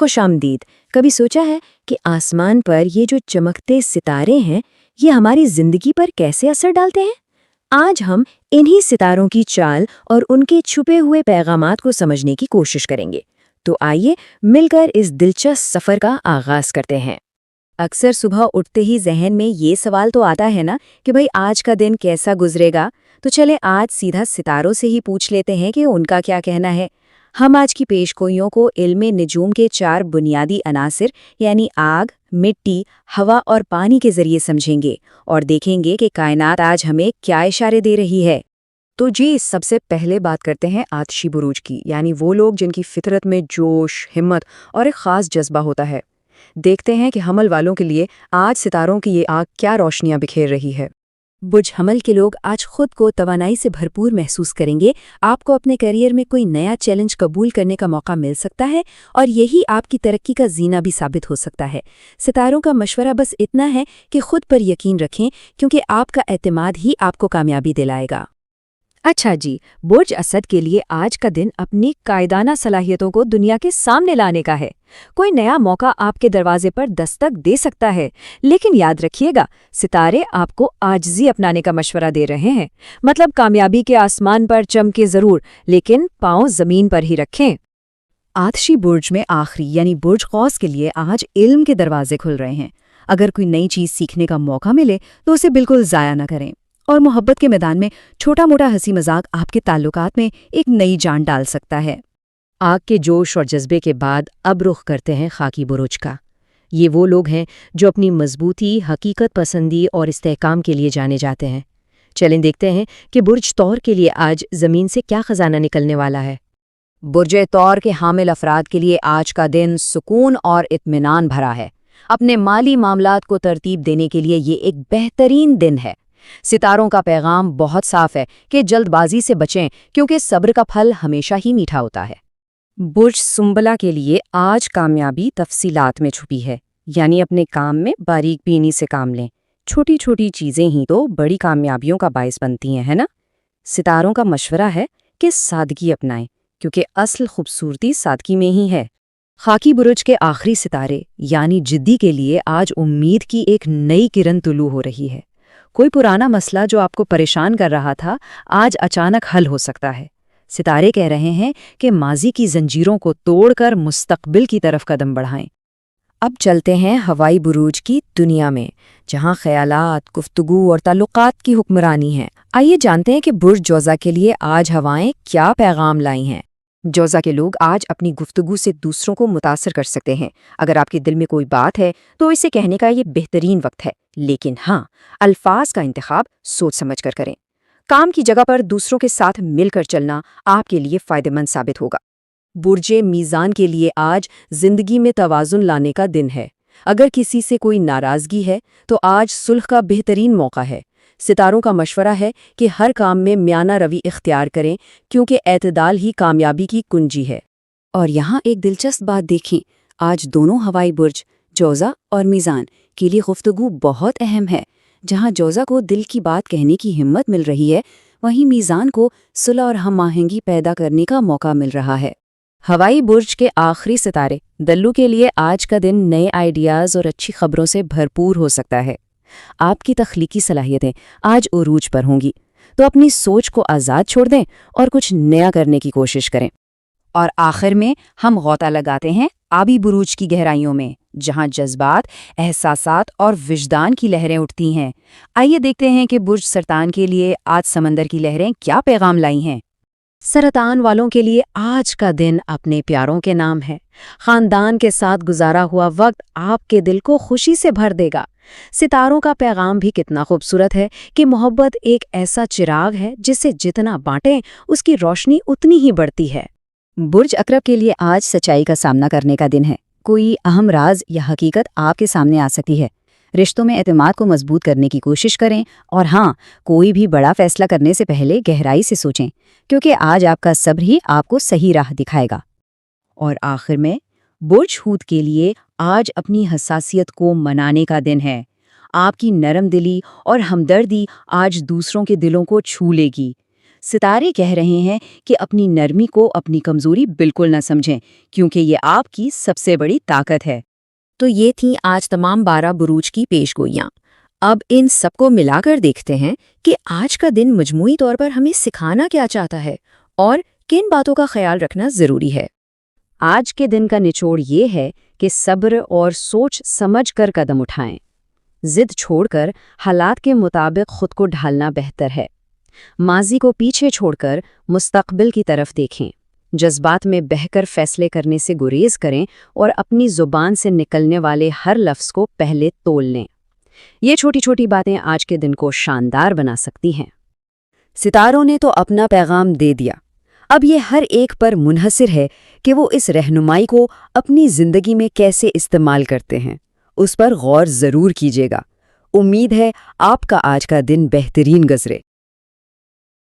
خوش آمدید۔ کبھی سوچا ہے کہ آسمان پر یہ جو چمکتے ستارے ہیں یہ ہماری زندگی پر کیسے اثر ڈالتے ہیں؟ آج ہم انہی ستاروں کی چال اور ان کے چھپے ہوئے پیغامات کو سمجھنے کی کوشش کریں گے۔ تو آئیے مل کر اس دلچسپ سفر کا آغاز کرتے ہیں۔ اکثر صبح اٹھتے ہی ذہن میں یہ سوال تو آتا ہے نا کہ بھئی آج کا دن کیسا گزرے گا؟ تو چلے آج سیدھا ستاروں سے ہی پوچھ لیتے ہیں کہ ان کا کیا کہنا ہے۔ ہم آج کی پیشگوئیوں کو علم نجوم کے 4 بنیادی عناصر یعنی آگ، مٹی، ہوا اور پانی کے ذریعے سمجھیں گے اور دیکھیں گے کہ کائنات آج ہمیں کیا اشارے دے رہی ہے۔ تو جی سب سے پہلے بات کرتے ہیں آتشی بروج کی، یعنی وہ لوگ جن کی فطرت میں جوش، ہمت اور ایک خاص جذبہ ہوتا ہے۔ دیکھتے ہیں کہ حمل والوں کے لیے آج ستاروں کی یہ آگ کیا روشنیاں بکھیر رہی ہے۔ برج حمل کے لوگ آج خود کو توانائی سے بھرپور محسوس کریں گے۔ آپ کو اپنے کیریئر میں کوئی نیا چیلنج قبول کرنے کا موقع مل سکتا ہے اور یہی آپ کی ترقی کا زینہ بھی ثابت ہو سکتا ہے۔ ستاروں کا مشورہ بس اتنا ہے کہ خود پر یقین رکھیں کیونکہ آپ کا اعتماد ہی آپ کو کامیابی دلائے گا۔ اچھا جی، برج اسد کے لیے آج کا دن اپنی قائدانہ صلاحیتوں کو دنیا کے سامنے لانے کا ہے۔ کوئی نیا موقع آپ کے دروازے پر دستک دے سکتا ہے، لیکن یاد رکھیے گا ستارے آپ کو عاجزی اپنانے کا مشورہ دے رہے ہیں۔ مطلب کامیابی کے آسمان پر چمکے ضرور، لیکن پاؤں زمین پر ہی رکھیں۔ آتشی برج میں آخری یعنی برج قوس کے لیے آج علم کے دروازے کھل رہے ہیں۔ اگر کوئی نئی چیز سیکھنے کا موقع ملے تو اسے بالکل ضائع نہ کریں، اور محبت کے میدان میں چھوٹا موٹا ہنسی مذاق آپ کے تعلقات میں ایک نئی جان ڈال سکتا ہے۔ آگ کے جوش اور جذبے کے بعد اب رخ کرتے ہیں خاکی برج کا۔ یہ وہ لوگ ہیں جو اپنی مضبوطی، حقیقت پسندی اور استحکام کے لیے جانے جاتے ہیں۔ چلیں دیکھتے ہیں کہ برج طور کے لیے آج زمین سے کیا خزانہ نکلنے والا ہے۔ برج طور کے حامل افراد کے لیے آج کا دن سکون اور اطمینان بھرا ہے۔ اپنے مالی معاملات کو ترتیب دینے کے لیے یہ ایک بہترین دن ہے۔ ستاروں کا پیغام بہت صاف ہے کہ جلد بازی سے بچیں کیونکہ صبر کا پھل ہمیشہ ہی میٹھا ہوتا ہے۔ برج سنبلہ کے لیے آج کامیابی تفصیلات میں چھپی ہے، یعنی اپنے کام میں باریک بینی سے کام لیں۔ چھوٹی چھوٹی چیزیں ہی تو بڑی کامیابیوں کا باعث بنتی ہیں، ہے نا؟ ستاروں کا مشورہ ہے کہ سادگی اپنائیں کیونکہ اصل خوبصورتی سادگی میں ہی ہے۔ خاکی برج کے آخری ستارے یعنی جدی کے لیے آج امید کی ایک نئی کرن طلوع ہو رہی ہے۔ کوئی پرانا مسئلہ جو آپ کو پریشان کر رہا تھا آج اچانک حل ہو سکتا ہے۔ ستارے کہہ رہے ہیں کہ ماضی کی زنجیروں کو توڑ کر مستقبل کی طرف قدم بڑھائیں۔ اب چلتے ہیں ہوائی بروج کی دنیا میں، جہاں خیالات، گفتگو اور تعلقات کی حکمرانی ہے۔ آئیے جانتے ہیں کہ برج جوزہ کے لیے آج ہوائیں کیا پیغام لائی ہیں۔ جوزہ کے لوگ آج اپنی گفتگو سے دوسروں کو متاثر کر سکتے ہیں۔ اگر آپ کے دل میں کوئی بات ہے تو اسے کہنے کا یہ بہترین وقت ہے، لیکن ہاں، الفاظ کا انتخاب سوچ سمجھ کر کریں۔ کام کی جگہ پر دوسروں کے ساتھ مل کر چلنا آپ کے لیے فائدہ مند ثابت ہوگا۔ برج میزان کے لیے آج زندگی میں توازن لانے کا دن ہے۔ اگر کسی سے کوئی ناراضگی ہے تو آج صلح کا بہترین موقع ہے۔ ستاروں کا مشورہ ہے کہ ہر کام میں میانہ روی اختیار کریں کیونکہ اعتدال ہی کامیابی کی کنجی ہے۔ اور یہاں ایک دلچسپ بات دیکھیں، آج دونوں ہوائی برج جوزہ اور میزان کے لیے گفتگو بہت اہم ہے۔ جہاں جوزہ کو دل کی بات کہنے کی ہمت مل رہی ہے، وہیں میزان کو صلح اور ہم آہنگی پیدا کرنے کا موقع مل رہا ہے۔ ہوائی برج کے آخری ستارے دلو کے لیے آج کا دن نئے آئیڈیاز اور اچھی خبروں سے بھرپور ہو سکتا ہے۔ آپ کی تخلیقی صلاحیتیں آج عروج پر ہوں گی، تو اپنی سوچ کو آزاد چھوڑ دیں اور کچھ نیا کرنے کی کوشش کریں۔ اور آخر میں ہم غوطہ لگاتے ہیں آبی بروج کی گہرائیوں میں، جہاں جذبات، احساسات اور وجدان کی لہریں اٹھتی ہیں۔ آئیے دیکھتے ہیں کہ برج سرطان کے لیے آج سمندر کی لہریں کیا پیغام لائی ہیں۔ سرطان والوں کے لیے آج کا دن اپنے پیاروں کے نام ہے۔ خاندان کے ساتھ گزارا ہوا وقت آپ کے دل کو خوشی سے بھر دے گا۔ ستاروں کا پیغام بھی کتنا خوبصورت ہے کہ محبت ایک ایسا چراغ ہے جسے جتنا بانٹیں اس کی روشنی اتنی ہی بڑھتی ہے۔ برج عقرب کے لیے آج سچائی کا سامنا کرنے کا دن ہے۔ کوئی اہم راز یا حقیقت آپ کے سامنے آ سکتی ہے۔ رشتوں میں اعتماد کو مضبوط کرنے کی کوشش کریں، اور ہاں، کوئی بھی بڑا فیصلہ کرنے سے پہلے گہرائی سے سوچیں کیونکہ آج آپ کا صبر ہی آپ کو صحیح راہ دکھائے گا۔ اور آخر میں برج حوت کے لیے آج اپنی حساسیت کو منانے کا دن ہے۔ آپ کی نرم دلی اور ہمدردی آج دوسروں کے دلوں کو چھو لے گی۔ ستارے کہہ رہے ہیں کہ اپنی نرمی کو اپنی کمزوری بالکل نہ سمجھیں، کیونکہ یہ آپ کی سب سے بڑی طاقت ہے۔ تو یہ تھیں آج تمام 12 بروج کی پیشگوئیاں۔ اب ان سب کو ملا کر دیکھتے ہیں کہ آج کا دن مجموعی طور پر ہمیں سکھانا کیا چاہتا ہے اور کن باتوں کا خیال رکھنا ضروری ہے۔ آج کے دن کا نچوڑ یہ ہے کہ صبر اور سوچ سمجھ کر قدم اٹھائیں۔ ضد چھوڑ کر حالات کے مطابق خود کو ڈھالنا بہتر ہے۔ ماضی کو پیچھے چھوڑ کر مستقبل کی طرف دیکھیں۔ جذبات میں بہہ کر فیصلے کرنے سے گریز کریں اور اپنی زبان سے نکلنے والے ہر لفظ کو پہلے تول لیں۔ یہ چھوٹی چھوٹی باتیں آج کے دن کو شاندار بنا سکتی ہیں۔ ستاروں نے تو اپنا پیغام دے دیا، اب یہ ہر ایک پر منحصر ہے کہ وہ اس رہنمائی کو اپنی زندگی میں کیسے استعمال کرتے ہیں۔ اس پر غور ضرور کیجیے گا۔ امید ہے آپ کا آج کا دن بہترین گزرے۔